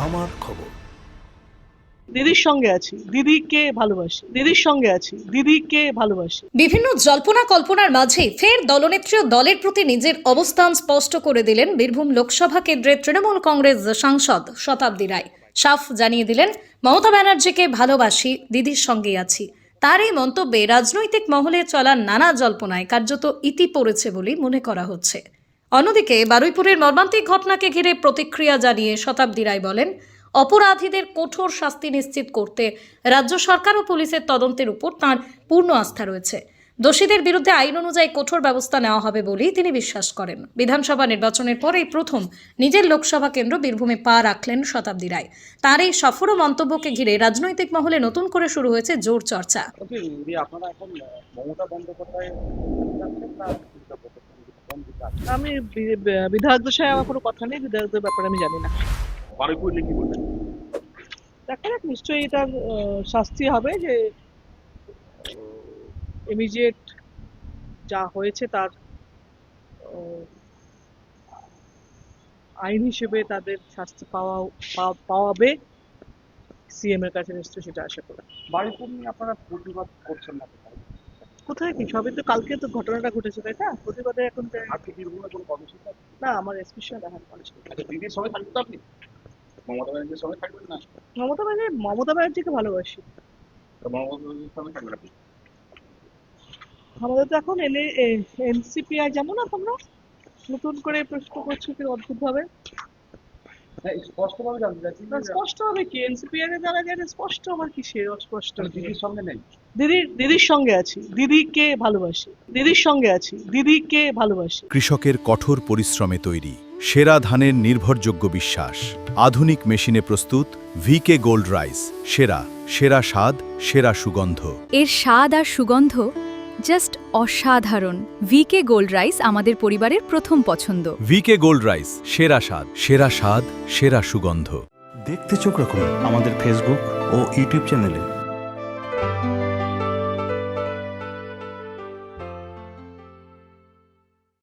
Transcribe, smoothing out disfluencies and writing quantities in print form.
আমার খবর। দিদির সঙ্গে আছি, দিদিকে ভালোবাসি, দিদির সঙ্গে আছি, দিদিকে ভালোবাসি। বিভিন্ন জল্পনা কল্পনার মাঝে ফের দলনেত্রী ও দলের প্রতি নিজের অবস্থান স্পষ্ট করে দিলেন বীরভূম লোকসভা কেন্দ্রের তৃণমূল কংগ্রেস সাংসদ শতাব্দী রায়। সাফ জানিয়ে দিলেন, মমতা ব্যানার্জিকে ভালোবাসি, দিদির সঙ্গেই আছি। তার এই মন্তব্যে রাজনৈতিক মহলে চলা নানা জল্পনায় কার্যত ইতি পড়েছে বলেই মনে করা হচ্ছে। অন্যদিকে বারুইপুরের মর্মান্তিক ঘটনাকে ঘিরে প্রতিক্রিয়া জানিয়ে শতাব্দী রায় বলেন, অপরাধীদের কঠোর শাস্তি নিশ্চিত করতে রাজ্য সরকার ও পুলিশের তদন্তের উপর তাঁর পূর্ণ আস্থা রয়েছে। দোষীদের বিরুদ্ধে আইন অনুযায়ী কঠোর ব্যবস্থা নেওয়া হবে বলেই তিনি বিশ্বাস করেন। বিধানসভা নির্বাচনের পর এই প্রথম নিজের লোকসভা কেন্দ্র বীরভূমে পা রাখলেন শতাব্দী রায়। তার এই সফল মন্তব্যকে ঘিরে রাজনৈতিক মহলে নতুন করে শুরু হয়েছে জোর চর্চা। আপনারা এখন মমতা বন্দ্যোপাধ্যায় আমি বিধায়কদের সাথে আমার কোনো কথা নেই, বিধায়কদের ব্যাপারে আমি জানি না। বারুইপুর নিয়ে কি বলবেন? দেখা যাক, নিশ্চয়ই এটার শাস্তি হবে, যে ইমিডিয়েট যা হয়েছে তার আইন হিসেবে তাদের শাস্তি পাওয়াবে সিএম এর কাছে, নিশ্চয়ই সেটা আশা করি। বারুইপুর নিয়ে আপনারা প্রতিবাদ করছেন না? কোথায় কি, সবই তো কালকে তো ঘটনাটা ঘটেছে, তাই না? প্রতিবাদে এখন আজকে বীরভূমে কোনো কর্মসূচি আছে? না, আমার এসপির সঙ্গে দেখা করেছে। আচ্ছা, দিদির সঙ্গে থাকবেন তো আপনি? মমতা ব্যানার্জির সঙ্গে থাকবেন না? মমতা ব্যানার্জিকে ভালোবাসি। তো মমতা ব্যানার্জির সঙ্গে থাকবেন আপনি? আমাদের তো এখন এনসিপিআই, যেমন না তোমরা নতুন করে প্রশ্ন করছো কি অদ্ভুত ভাবে। হ্যাঁ, স্পষ্টভাবে জানতে চাচ্ছি স্পষ্ট হবে কি, এনসিপিআই এর যারা জানে স্পষ্ট, আমার কিসের অস্পষ্ট? দিদির সঙ্গে নেই। দিদির সঙ্গে আছি, দিদিকে ভালোবাসি, দিদির সঙ্গে আছি, দিদিকে ভালোবাসি। কৃষকের কঠোর পরিশ্রমে তৈরি সেরা ধানের নির্ভরযোগ্য বিশ্বাস, আধুনিক মেশিনে প্রস্তুত ভিকে গোল্ড রাইস। সেরা সেরা স্বাদ, সেরা সুগন্ধ। এর স্বাদ আর সুগন্ধ জাস্ট অসাধারণ। ভিকে গোল্ড রাইস আমাদের পরিবারের প্রথম পছন্দ। ভিকে গোল্ড রাইস, সেরা স্বাদ, সেরা স্বাদ, সেরা সুগন্ধ। দেখতে চোখ রাখুন আমাদের ফেসবুক ও ইউটিউব চ্যানেলে।